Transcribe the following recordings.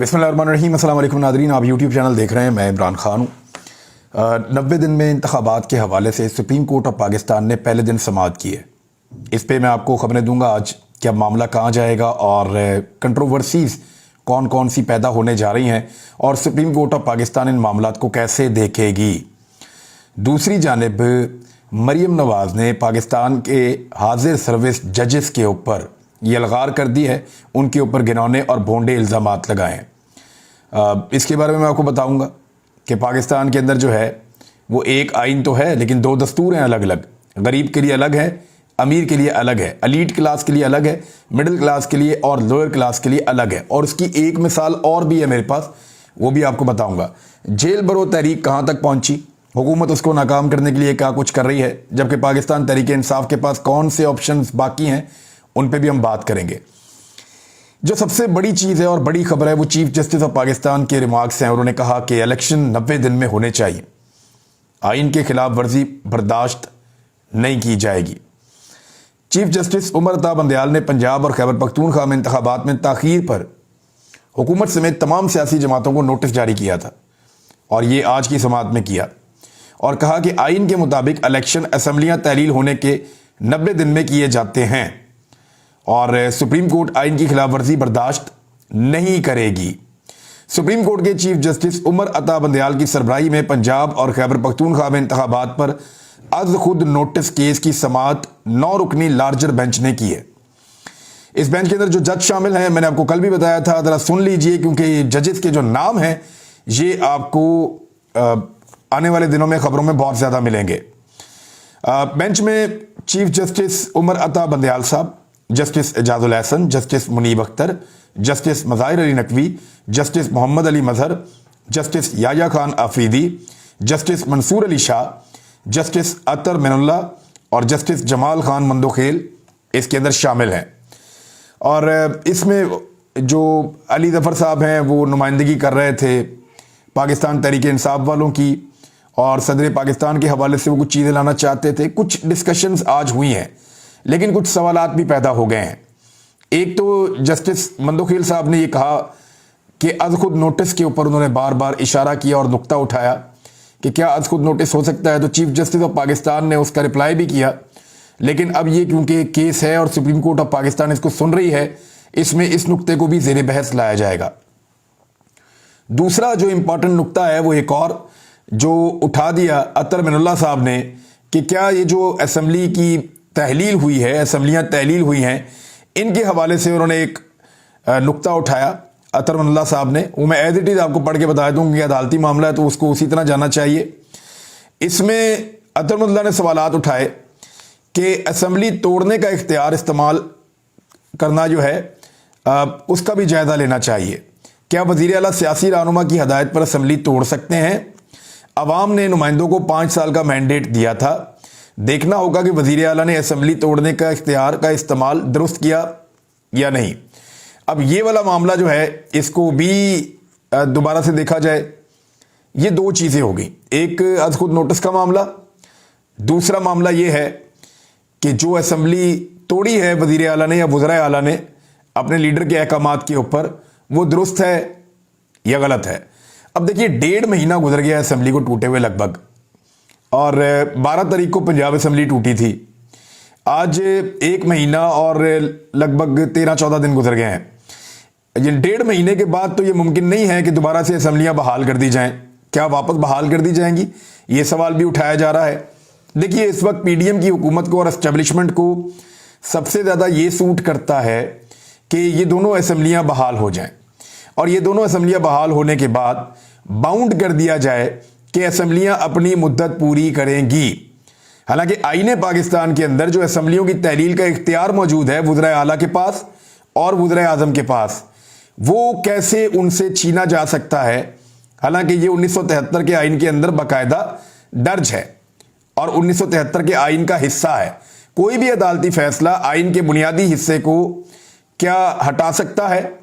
बिस्मिल्लाहिर्रहमानिर्रहीम। अस्सलाम वालेकुम नादरीन, आप यूट्यूब चैनल देख रहे हैं। मैं इमरान खान हूँ। 90 दिन में इंतखाबात के हवाले से सुप्रीम कोर्ट ऑफ पाकिस्तान ने पहले दिन समाअत की है। इस पे मैं आपको खबरें दूंगा आज कि अब मामला कहाँ जाएगा और कंट्रोवर्सीज़ कौन कौन सी पैदा होने जा रही हैं और सुप्रीम कोर्ट ऑफ पाकिस्तान इन मामलात को कैसे देखेगी। दूसरी जानिब मरीम नवाज़ ने पाकिस्तान के हाजिर सर्विस जजेस के ऊपर ये अलगार कर दी है, उनके ऊपर घिनौने और भोंडे इल्ज़ामात लगाए हैं। इसके बारे में मैं आपको बताऊंगा कि पाकिस्तान के अंदर जो है वो एक आइन तो है लेकिन दो दस्तूर हैं अलग अलग। गरीब के लिए अलग है, अमीर के लिए अलग है, एलीट क्लास के लिए अलग है, मिडिल क्लास के लिए और लोअर क्लास के लिए अलग है। और उसकी एक मिसाल और भी है मेरे पास, वो भी आपको बताऊंगा। जेल भरो तहरीक कहाँ तक पहुंची, हुकूमत उसको नाकाम करने के लिए क्या कुछ कर रही है, जबकि पाकिस्तान तहरीक इंसाफ के पास कौन से ऑप्शंस बाकी हैं उन पे भी हम बात करेंगे। जो सबसे बड़ी चीज़ है और बड़ी खबर है वो चीफ जस्टिस ऑफ पाकिस्तान के रिमार्क्स हैं। उन्होंने कहा कि इलेक्शन 90 दिन में होने चाहिए, आइन के खिलाफ वर्जी बर्दाश्त नहीं की जाएगी। चीफ जस्टिस उमर अता बंदयाल ने पंजाब और खैबर पख्तूनख्वा में इंतखाबात में ताख़ीर पर हुकूमत समेत तमाम सियासी जमातों को नोटिस जारी किया था और ये आज की समाअत में किया और कहा कि आइन के मुताबिक इलेक्शन असम्बलियाँ तहलील होने के 90 दिन में किए जाते हैं और सुप्रीम कोर्ट आइन की खिलाफ वर्जी बर्दाश्त नहीं करेगी। सुप्रीम कोर्ट के चीफ जस्टिस उमर अता बंदयाल की सरबराही में पंजाब और खैबर पख्तूनख्वा में इंतखाबात पर अज खुद नोटिस केस की समाअत 9 रुकनी लार्जर बेंच ने की है। इस बेंच के अंदर जो जज शामिल हैं मैंने आपको कल भी बताया था, ज़रा सुन लीजिए क्योंकि जजेस के जो नाम हैं ये आपको आने वाले दिनों में खबरों में बहुत ज़्यादा मिलेंगे। बेंच में चीफ जस्टिस उमर अता बंदयाल साहब, justice Ijazul Ahsan, justice Munib Akhtar, justice Mazahir Ali Naqvi, justice Mohammad Ali Mazhar, justice Yahya Khan Afridi, justice Mansoor Ali Shah, justice Athar Minallah और जस्टिस जमाल खान मंदोखेल इसके अंदर शामिल हैं। और इसमें जो अली ज़फ़र साहब हैं वो नुमाइंदगी कर रहे थे पाकिस्तान तहरीक इंसाफ वालों की और सदर पाकिस्तान के हवाले से वो कुछ चीज़ें लाना चाहते थे। कुछ डिस्कशंस आज हुई हैं लेकिन कुछ सवालात भी पैदा हो गए हैं। एक तो जस्टिस मंदोखेल साहब ने ये कहा कि अज खुद नोटिस के ऊपर उन्होंने बार बार इशारा किया और नुक्ता उठाया कि क्या अज खुद नोटिस हो सकता है, तो चीफ जस्टिस ऑफ पाकिस्तान ने उसका रिप्लाई भी किया। लेकिन अब ये क्योंकि केस है और सुप्रीम कोर्ट ऑफ पाकिस्तान इसको सुन रही है, इसमें इस नुक्ते को भी ज़ेरे बहस लाया जाएगा। दूसरा जो इंपॉर्टेंट नुक्ता है वो एक और जो उठा दिया अतर मिनुल्ला साहब ने कि क्या ये जो असम्बली की तहलील हुई है, असम्बलियाँ तहलील हुई हैं, इनके हवाले से उन्होंने एक नुक्ता उठाया अतर मिनुल्ला साहब ने। वो मैं एज इट इज़ आपको पढ़ के बता दूँ कि अदालती मामला है तो उसको उसी तरह जाना चाहिए। इसमें अतर मिनुल्ला ने सवालात उठाए कि असम्बली तोड़ने का इख्तियार इस्तेमाल करना जो है उसका भी जायज़ा लेना चाहिए। क्या वज़ीर आला सियासी रहनुमा की हदायत पर असम्बली तोड़ सकते हैं? अवाम ने नुमाइंदों को 5 साल का मैंडेट दिया था, देखना होगा कि वज़ीर आला ने असम्बली तोड़ने का इख्तियार का इस्तेमाल दुरुस्त किया या नहीं। अब ये वाला मामला जो है इसको भी दोबारा से देखा जाए। ये दो चीज़ें हो गई, एक आज खुद नोटिस का मामला, दूसरा मामला ये है कि जो असम्बली तोड़ी है वज़ीर आला ने या वज़राए आला ने अपने लीडर के अहकामात के ऊपर, वो दुरुस्त है या गलत है। अब देखिए 1.5 महीना गुजर गया असम्बली को टूटे हुए लगभग, और 12 तारीख को पंजाब असम्बली टूटी थी। आज 1 महीना और लगभग 13-14 दिन गुजर गए हैं। ये 1.5 महीने के बाद तो ये मुमकिन नहीं है कि दोबारा से असम्बलियाँ बहाल कर दी जाएं। क्या वापस बहाल कर दी जाएंगी, ये सवाल भी उठाया जा रहा है। देखिए इस वक्त पीडीएम की हुकूमत को और एस्टेब्लिशमेंट को सबसे ज़्यादा ये सूट करता है कि ये दोनों असम्बलियाँ बहाल हो जाएँ और ये दोनों असम्बलियाँ बहाल होने के बाद बाउंड कर दिया जाए कि असम्बलियाँ अपनी मुद्दत पूरी करेंगी। हालांकि आईने पाकिस्तान के अंदर जो असम्बलियों की तहलील का इख्तियार मौजूद है वज़राए आला के पास और वज़राए आज़म के पास, वो कैसे उनसे छीना जा सकता है। हालांकि ये 1973 के आइन के अंदर बाकायदा दर्ज है और 1973 के आइन का हिस्सा है। कोई भी अदालती फैसला आइन के बुनियादी हिस्से को क्या हटा सकता है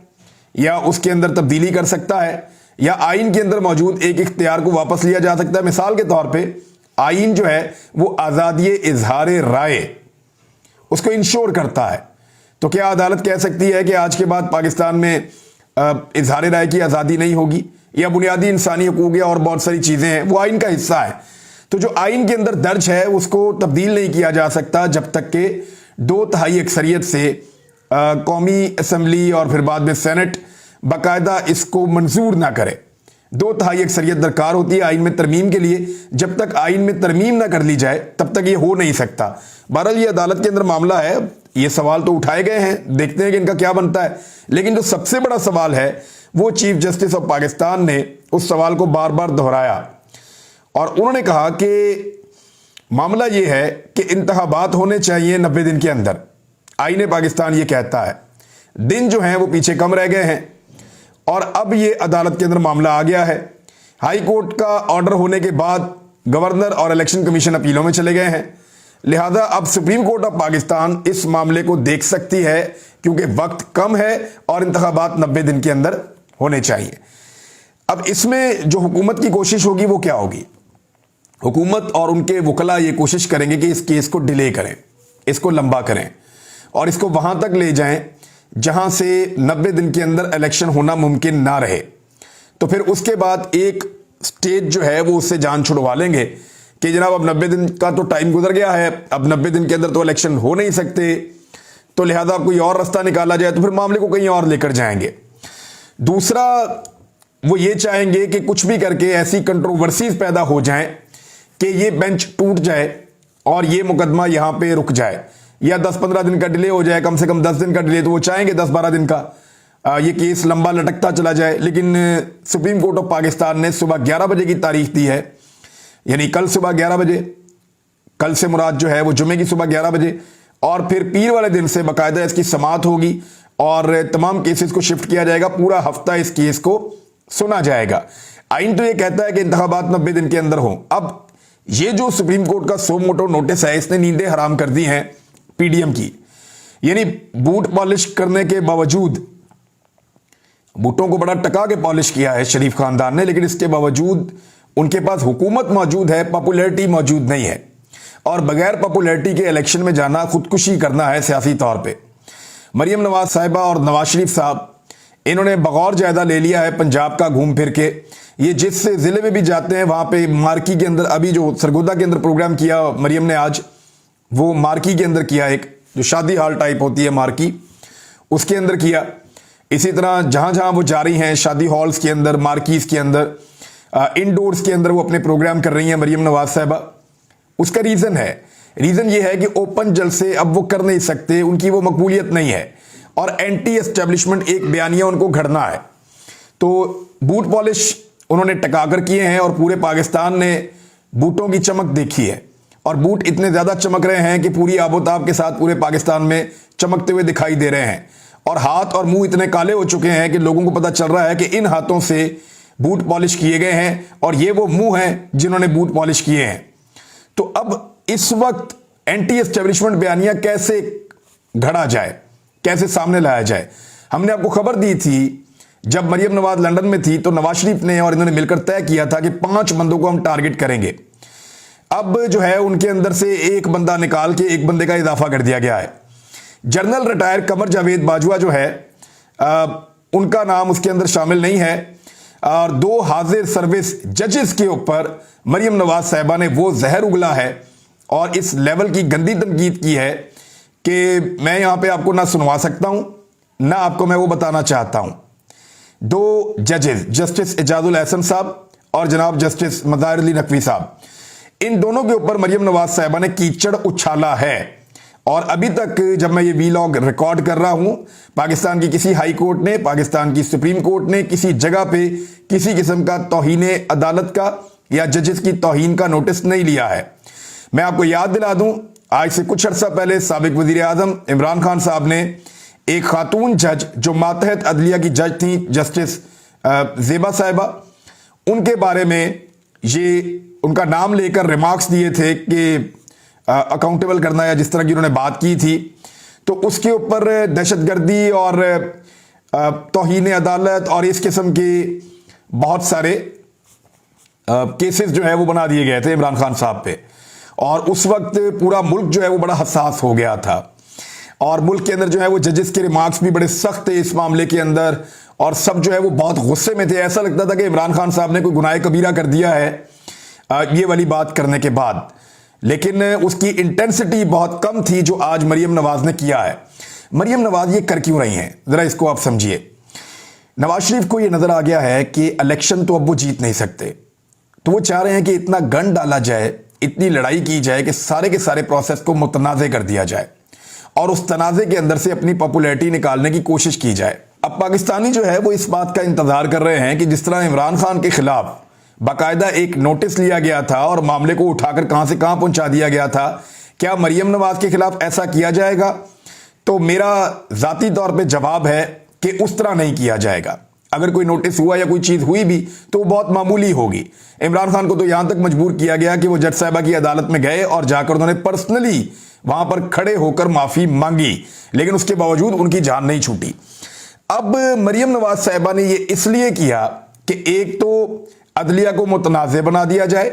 या उसके अंदर तब्दीली कर सकता है या आइन के अंदर मौजूद एक इख्तियार को वापस लिया जा सकता है। मिसाल के तौर पे आइन जो है वो आज़ादी इजहार राय उसको इंश्योर करता है। तो क्या अदालत कह सकती है कि आज के बाद पाकिस्तान में इजहार राय की आज़ादी नहीं होगी, या बुनियादी इंसानी हकूक़ या और बहुत सारी चीज़ें हैं वो आइन का हिस्सा है। तो जो आइन के अंदर दर्ज है उसको तब्दील नहीं किया जा सकता जब तक कि 2/3 अक्सरियत से कौमी असम्बली और फिर बाद में सेनेट बाकायदा इसको मंजूर ना करे। 2/3 अक्सरियत दरकार होती है आइन में तरमीम के लिए। जब तक आइन में तरमीम ना कर ली जाए तब तक ये हो नहीं सकता। बहरहाल ये अदालत के अंदर मामला है, ये सवाल तो उठाए गए हैं, देखते हैं कि इनका क्या बनता है। लेकिन जो सबसे बड़ा सवाल है वो चीफ जस्टिस ऑफ पाकिस्तान ने उस सवाल को बार बार दोहराया और उन्होंने कहा कि मामला ये है कि इंतखाबात होने चाहिए 90 दिन के अंदर। आईने पाकिस्तान ये कहता है, दिन जो हैं वो पीछे कम रह गए हैं और अब ये अदालत के अंदर मामला आ गया है। हाई कोर्ट का ऑर्डर होने के बाद गवर्नर और इलेक्शन कमीशन अपीलों में चले गए हैं, लिहाजा अब सुप्रीम कोर्ट ऑफ पाकिस्तान इस मामले को देख सकती है क्योंकि वक्त कम है और इंतखाबात 90 दिन के अंदर होने चाहिए। अब इसमें जो हुकूमत की कोशिश होगी वो क्या होगी? हुकूमत और उनके वकला ये कोशिश करेंगे कि इस केस को डिले करें, इसको लंबा करें और इसको वहां तक ले जाएं जहां से 90 दिन के अंदर इलेक्शन होना मुमकिन ना रहे। तो फिर उसके बाद एक स्टेज जो है वो उससे जान छुड़वा लेंगे कि जनाब अब 90 दिन का तो टाइम गुजर गया है, अब 90 दिन के अंदर तो इलेक्शन हो नहीं सकते, तो लिहाजा अब कोई और रास्ता निकाला जाए। तो फिर मामले को कहीं और लेकर जाएंगे। दूसरा, वो ये चाहेंगे कि कुछ भी करके ऐसी कंट्रोवर्सीज पैदा हो जाएं कि ये बेंच टूट जाए और ये मुकदमा यहां पे रुक जाए या 10-15 दिन का डिले हो जाए, कम से कम 10 दिन का डिले तो वो चाहेंगे, 10-12 दिन का ये केस लंबा लटकता चला जाए। लेकिन सुप्रीम कोर्ट ऑफ पाकिस्तान ने सुबह 11 बजे की तारीख दी है, यानी कल सुबह 11 बजे, कल से मुराद जो है वो जुमे की सुबह 11 बजे, और फिर पीर वाले दिन से बाकायदा इसकी समाअत होगी और तमाम केसेस को शिफ्ट किया जाएगा। पूरा हफ्ता इस केस को सुना जाएगा। आइन तो ये कहता है कि इंतखाबात 90 दिन के अंदर हो। अब ये जो सुप्रीम कोर्ट का सो मोटो नोटिस है, इसने नींदें हराम कर दी हैं पीडीएम की, यानी बूट पॉलिश करने के बावजूद, बूटों को बड़ा टका के पॉलिश किया है शरीफ खानदान ने, लेकिन इसके बावजूद उनके पास हुकूमत मौजूद है, पॉपुलैरिटी मौजूद नहीं है। और बगैर पॉपुलैरिटी के इलेक्शन में जाना खुदकुशी करना है सियासी तौर पे। मरियम नवाज साहिबा और नवाज शरीफ साहब, इन्होंने बगौर जायदा ले लिया है पंजाब का घूम फिर के। ये जिस जिले में भी जाते हैं वहां पे मार्की के अंदर, अभी जो सरगोदा के अंदर प्रोग्राम किया मरियम ने आज, वो मार्की के अंदर किया, एक जो शादी हाल टाइप होती है मार्की, उसके अंदर किया। इसी तरह जहां जहां वो जा रही हैं, शादी हॉल्स के अंदर, मार्कीज के अंदर, इंडोर्स के अंदर वो अपने प्रोग्राम कर रही हैं मरियम नवाज साहिबा। उसका रीजन ये है कि ओपन जलसे अब वो कर नहीं सकते, उनकी वो मकबूलियत नहीं है और एंटी एस्टेब्लिशमेंट एक बयानिया उनको घड़ना है। तो बूट पॉलिश उन्होंने टकाकर किए हैं और पूरे पाकिस्तान ने बूटों की चमक देखी है और बूट इतने ज्यादा चमक रहे हैं कि पूरी आबोताब के साथ पूरे पाकिस्तान में चमकते हुए दिखाई दे रहे हैं और हाथ और मुंह इतने काले हो चुके हैं कि लोगों को पता चल रहा है कि इन हाथों से बूट पॉलिश किए गए हैं और ये वो मुंह हैं जिन्होंने बूट पॉलिश किए हैं। तो अब इस वक्त एंटी एस्टेब्लिशमेंट बयानिया कैसे घड़ा जाए, कैसे सामने लाया जाए? हमने आपको खबर दी थी जब मरियम नवाज लंदन में थी तो नवाज शरीफ ने और इन्होंने मिलकर तय किया था कि 5 बंदों को हम टारगेट करेंगे। अब जो है उनके अंदर से एक बंदा निकाल के एक बंदे का इजाफा कर दिया गया है। जनरल रिटायर कमर जावेद बाजवा जो है उनका नाम उसके अंदर शामिल नहीं है और 2 हाजिर सर्विस जजेस के ऊपर मरियम नवाज साहिबा ने वो जहर उगला है और इस लेवल की गंदी तनकीद की है कि मैं यहां पे आपको ना सुनवा सकता हूं ना आपको मैं वो बताना चाहता हूं। 2 जजेस, जस्टिस एजाजुल एहसन साहब और जनाब जस्टिस मज़ाहिर अली नकवी साहब, इन दोनों के ऊपर मरियम नवाज साहिबा ने कीचड़ उछाला है और अभी तक जब मैं ये वीलॉग रिकॉर्ड कर रहा हूं, पाकिस्तान की किसी हाई कोर्ट ने, पाकिस्तान की सुप्रीम कोर्ट ने किसी जगह पे किसी किस्म का तौहीन अदालत का या जजेस की तौहीन का नोटिस नहीं लिया है। मैं आपको याद दिला दूं, आज से कुछ अर्सा पहले साबिक वजीर आजम इमरान खान साहब ने एक खातून जज जो मातहत अदलिया की जज थी, जस्टिस जेबा साहिबा, उनके बारे में ये उनका नाम लेकर रिमार्क्स दिए थे कि अकाउंटेबल करना या जिस तरह की उन्होंने बात की थी, तो उसके ऊपर दहशतगर्दी और तौहीन अदालत और इस किस्म के बहुत सारे केसेस जो है वो बना दिए गए थे इमरान खान साहब पे। और उस वक्त पूरा मुल्क जो है वो बड़ा हसास हो गया था और मुल्क के अंदर जो है वो जजेस के रिमार्क्स भी बड़े सख्त थे इस मामले के अंदर اور سب جو ہے وہ بہت غصے میں تھے. ایسا لگتا تھا کہ عمران خان صاحب نے کوئی گناہ کبیرہ کر دیا ہے یہ والی بات کرنے کے بعد. لیکن اس کی انٹینسٹی بہت کم تھی جو آج مریم نواز نے کیا ہے. مریم نواز یہ کر کیوں رہی ہیں ذرا اس کو آپ سمجھیے. نواز شریف کو یہ نظر آ گیا ہے کہ الیکشن تو اب وہ جیت نہیں سکتے, تو وہ چاہ رہے ہیں کہ اتنا گن ڈالا جائے, اتنی لڑائی کی جائے کہ سارے کے سارے پروسیس کو متنازع کر دیا جائے اور اس تنازع کے اندر سے اپنی پاپولیرٹی نکالنے کی کوشش کی جائے. اب پاکستانی جو ہے وہ اس بات کا انتظار کر رہے ہیں کہ جس طرح عمران خان کے خلاف باقاعدہ ایک نوٹس لیا گیا تھا اور معاملے کو اٹھا کر کہاں سے کہاں پہنچا دیا گیا تھا, کیا مریم نواز کے خلاف ایسا کیا جائے گا؟ تو میرا ذاتی طور پہ جواب ہے کہ اس طرح نہیں کیا جائے گا. اگر کوئی نوٹس ہوا یا کوئی چیز ہوئی بھی تو وہ بہت معمولی ہوگی. عمران خان کو تو یہاں تک مجبور کیا گیا کہ وہ جج صاحبہ کی عدالت میں گئے اور جا کر انہوں نے پرسنلی وہاں پر کھڑے ہو کر معافی مانگی, لیکن اس کے باوجود ان کی جان نہیں چھوٹی. اب مریم نواز صاحبہ نے یہ اس لیے کیا کہ ایک تو عدلیہ کو متنازع بنا دیا جائے,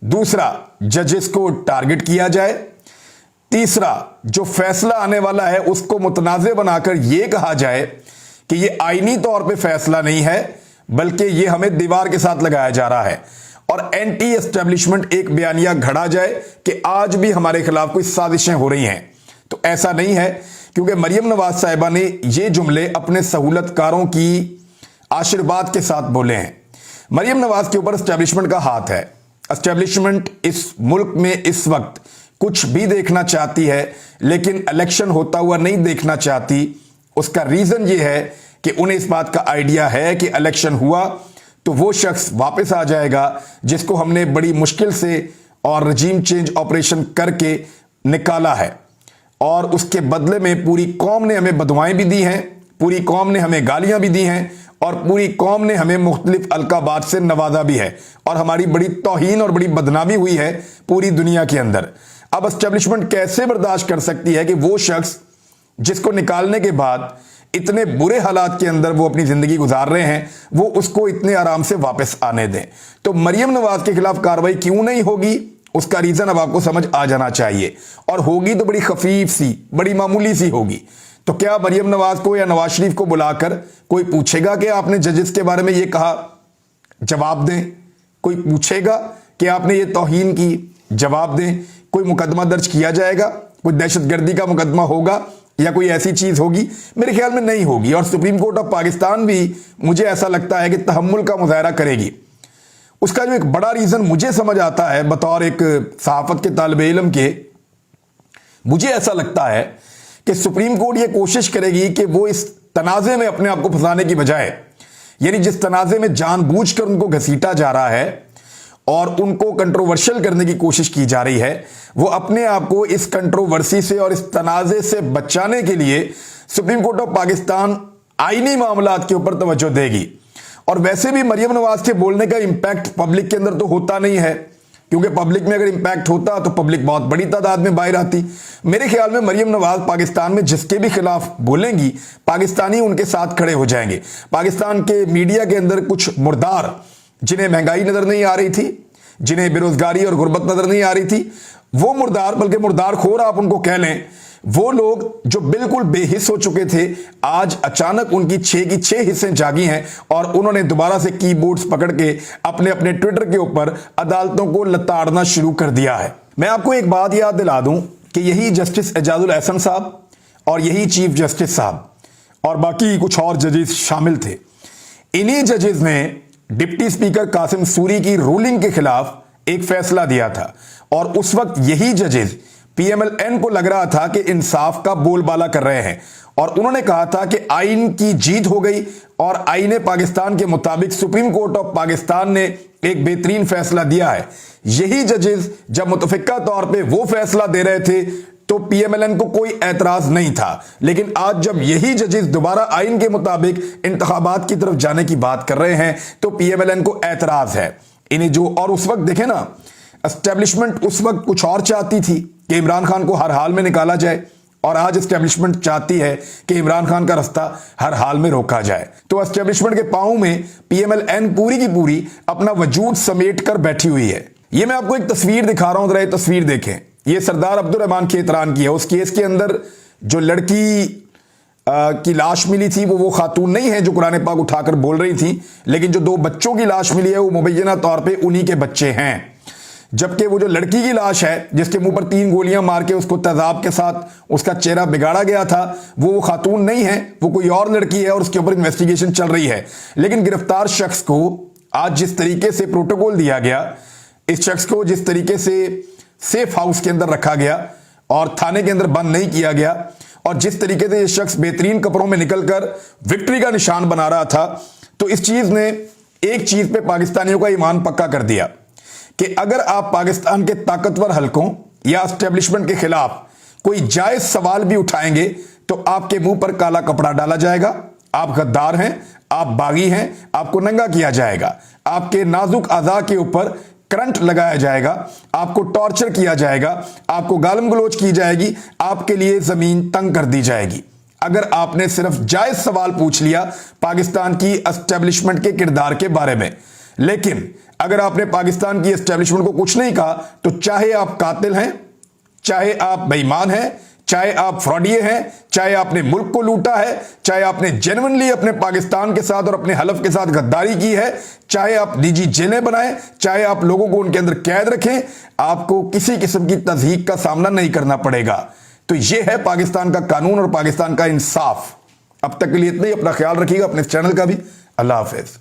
دوسرا ججز کو ٹارگٹ کیا جائے, تیسرا جو فیصلہ آنے والا ہے اس کو متنازع بنا کر یہ کہا جائے کہ یہ آئینی طور پہ فیصلہ نہیں ہے بلکہ یہ ہمیں دیوار کے ساتھ لگایا جا رہا ہے, اور اینٹی اسٹیبلشمنٹ ایک بیانیہ گھڑا جائے کہ آج بھی ہمارے خلاف کوئی سازشیں ہو رہی ہیں. تو ایسا نہیں ہے, کیونکہ مریم نواز صاحبہ نے یہ جملے اپنے سہولت کاروں کی آشرواد کے ساتھ بولے ہیں. مریم نواز کے اوپر اسٹیبلشمنٹ کا ہاتھ ہے. اسٹیبلشمنٹ اس ملک میں اس وقت کچھ بھی دیکھنا چاہتی ہے لیکن الیکشن ہوتا ہوا نہیں دیکھنا چاہتی. اس کا ریزن یہ ہے کہ انہیں اس بات کا آئیڈیا ہے کہ الیکشن ہوا تو وہ شخص واپس آ جائے گا جس کو ہم نے بڑی مشکل سے اور رجیم چینج آپریشن کر کے نکالا ہے, اور اس کے بدلے میں پوری قوم نے ہمیں بدوائیں بھی دی ہیں, پوری قوم نے ہمیں گالیاں بھی دی ہیں, اور پوری قوم نے ہمیں مختلف القابات سے نوازا بھی ہے, اور ہماری بڑی توہین اور بڑی بدنامی ہوئی ہے پوری دنیا کے اندر. اب اسٹیبلشمنٹ کیسے برداشت کر سکتی ہے کہ وہ شخص جس کو نکالنے کے بعد اتنے برے حالات کے اندر وہ اپنی زندگی گزار رہے ہیں وہ اس کو اتنے آرام سے واپس آنے دیں؟ تو مریم نواز کے خلاف کارروائی کیوں نہیں ہوگی, اس کا ریزن اب آپ کو سمجھ آ جانا چاہیے, اور ہوگی تو بڑی خفیف سی, بڑی معمولی سی ہوگی. تو کیا مریم نواز کو یا نواز شریف کو بلا کر کوئی پوچھے گا کہ آپ نے ججز کے بارے میں یہ کہا؟ جواب دیں. کوئی پوچھے گا کہ آپ نے یہ توہین کی؟ جواب دیں. کوئی مقدمہ درج کیا جائے گا؟ کوئی دہشت گردی کا مقدمہ ہوگا یا کوئی ایسی چیز ہوگی؟ میرے خیال میں نہیں ہوگی. اور سپریم کورٹ آف پاکستان بھی مجھے ایسا لگتا ہے کہ تحمل کا مظاہرہ کرے گی. اس کا جو ایک بڑا ریزن مجھے سمجھ آتا ہے بطور ایک صحافت کے طالب علم کے, مجھے ایسا لگتا ہے کہ سپریم کورٹ یہ کوشش کرے گی کہ وہ اس تنازع میں اپنے آپ کو پھنسانے کی بجائے, یعنی جس تنازع میں جان بوجھ کر ان کو گھسیٹا جا رہا ہے اور ان کو کنٹروورشل کرنے کی کوشش کی جا رہی ہے, وہ اپنے آپ کو اس کنٹروورسی سے اور اس تنازع سے بچانے کے لیے سپریم کورٹ آف پاکستان آئینی معاملات کے اوپر توجہ دے گی. اور ویسے بھی مریم نواز کے بولنے کا امپیکٹ پبلک کے اندر تو ہوتا نہیں ہے, کیونکہ پبلک میں اگر امپیکٹ ہوتا تو پبلک بہت بڑی تعداد میں باہر آتی. میرے خیال میں مریم نواز پاکستان میں جس کے بھی خلاف بولیں گی پاکستانی ان کے ساتھ کھڑے ہو جائیں گے. پاکستان کے میڈیا کے اندر کچھ مردار جنہیں مہنگائی نظر نہیں آ رہی تھی, جنہیں بے روزگاری اور غربت نظر نہیں آ رہی تھی, وہ مردار, بلکہ مردار خور آپ ان کو کہہ لیں, وہ لوگ جو بالکل بے حس ہو چکے تھے آج اچانک ان کی 6 کی 6 حصیں جاگی ہیں اور انہوں نے دوبارہ سے کی بورڈز پکڑ کے اپنے ٹویٹر کے اوپر عدالتوں کو لتاڑنا شروع کر دیا ہے. میں آپ کو ایک بات یاد دلا دوں کہ یہی جسٹس اعجاز الاحسن صاحب اور یہی چیف جسٹس صاحب اور باقی کچھ اور ججز شامل تھے, انہی ججز نے ڈپٹی اسپیکر قاسم سوری کی رولنگ کے خلاف ایک فیصلہ دیا تھا, اور اس وقت یہی ججز پی ایم ایل این کو لگ رہا تھا کہ انصاف کا بول بالا کر رہے ہیں, اور انہوں نے کہا تھا کہ آئین کی جیت ہو گئی اور آئین پاکستان کے مطابق سپریم کورٹ آف پاکستان نے ایک بہترین فیصلہ دیا ہے. یہی ججز جب متفقہ طور پہ وہ فیصلہ دے رہے تھے تو پی ایم ایل این کو کوئی اعتراض نہیں تھا, لیکن آج جب یہی ججز دوبارہ آئین کے مطابق انتخابات کی طرف جانے کی بات کر رہے ہیں تو پی ایم ایل این کو اعتراض ہے. انہیں جو, اور اس وقت دیکھیں نا, اسٹیبلشمنٹ اس وقت کچھ اور چاہتی تھی کہ عمران خان کو ہر حال میں نکالا جائے, اور آج اسٹیبلشمنٹ چاہتی ہے کہ عمران خان کا رستہ ہر حال میں روکا جائے. تو اسٹیبلشمنٹ کے پاؤں میں پی ایم ایل این پوری کی پوری اپنا وجود سمیٹ کر بیٹھی ہوئی ہے. یہ میں آپ کو ایک تصویر دکھا رہا ہوں, ذرا یہ تصویر دیکھیں. یہ سردار عبد الرحمان کھیتران کی ہے. اس کیس کے اندر جو لڑکی की लाश मिली थी वो खातून नहीं है जो कुरान पाक उठाकर बोल रही थी, लेकिन जो 2 बच्चों की लाश मिली है वो मुबैना तौर पे उन्हीं के बच्चे हैं। जबकि वो जो लड़की की लाश है जिसके मुंह पर 3 गोलियां मार के उसको तेजाब के साथ उसका चेहरा बिगाड़ा गया था, वो खातून नहीं है, वो कोई और लड़की है और उसके ऊपर इन्वेस्टिगेशन चल रही है। लेकिन गिरफ्तार शख्स को आज जिस तरीके से प्रोटोकॉल दिया गया, इस शख्स को जिस तरीके से सेफ हाउस के अंदर रखा गया और थाने के अंदर बंद नहीं किया गया, और जिस तरीके से ये शख्स बेहतरीन कपड़ों में निकलकर विक्ट्री का निशान बना रहा था, तो इस चीज ने एक चीज पे पाकिस्तानियों का ईमान पक्का कर दिया कि अगर आप पाकिस्तान के ताकतवर हलकों या एस्टेब्लिशमेंट के खिलाफ कोई जायज सवाल भी उठाएंगे तो आपके मुंह पर काला कपड़ा डाला जाएगा, आप गद्दार हैं, आप बागी हैं, आपको नंगा किया जाएगा, आपके नाजुक अज़ा के ऊपर करंट लगाया जाएगा, आपको टॉर्चर किया जाएगा, आपको गालम गलोच की जाएगी, आपके लिए जमीन तंग कर दी जाएगी अगर आपने सिर्फ जायज सवाल पूछ लिया पाकिस्तान की एस्टेब्लिशमेंट के किरदार के बारे में। लेकिन अगर आपने पाकिस्तान की एस्टेब्लिशमेंट को कुछ नहीं कहा तो चाहे आप कातिल हैं, चाहे आप बेईमान हैं, चाहे आप फ्रॉडिये हैं, चाहे आपने मुल्क को लूटा है, चाहे आपने जेन्युइनली अपने पाकिस्तान के साथ और अपने हलफ के साथ गद्दारी की है, चाहे आप निजी जेलें बनाएं, चाहे आप लोगों को उनके अंदर कैद रखें, आपको किसी किस्म की तज़हीक का सामना नहीं करना पड़ेगा। तो यह है पाकिस्तान का कानून और पाकिस्तान का इंसाफ। अब तक के लिए इतना ही। अपना ख्याल रखिएगा, अपने चैनल का भी। अल्लाह हाफिज।